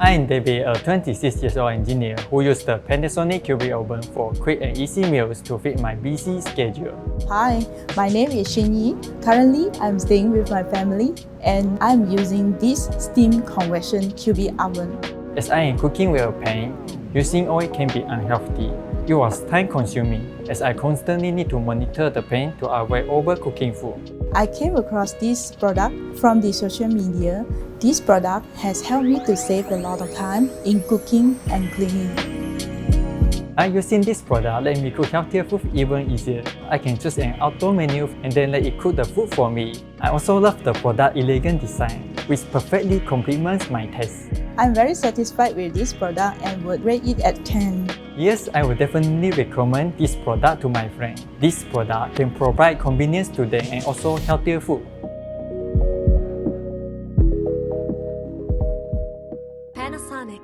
I am David, a 26-year-old engineer who used the Panasonic Cubie oven for quick and easy meals to fit my busy schedule. Hi, my name is Shinyi. Currently, I'm staying with my family and I'm using this steam convection Cubie oven. As I am cooking with a pan, using oil can be unhealthy. It was time-consuming as I constantly need to monitor the pan to avoid overcooking food. I came across this product from the social media. This product has helped me to save a lot of time in cooking and cleaning. Using this product let me cook healthier food even easier. I can choose an auto menu and then let it cook the food for me. I also love the product elegant design, which perfectly complements my taste. I'm very satisfied with this product and would rate it at 10. Yes, I would definitely recommend this product to my friend. This product can provide convenience to them and also healthier food. Panasonic.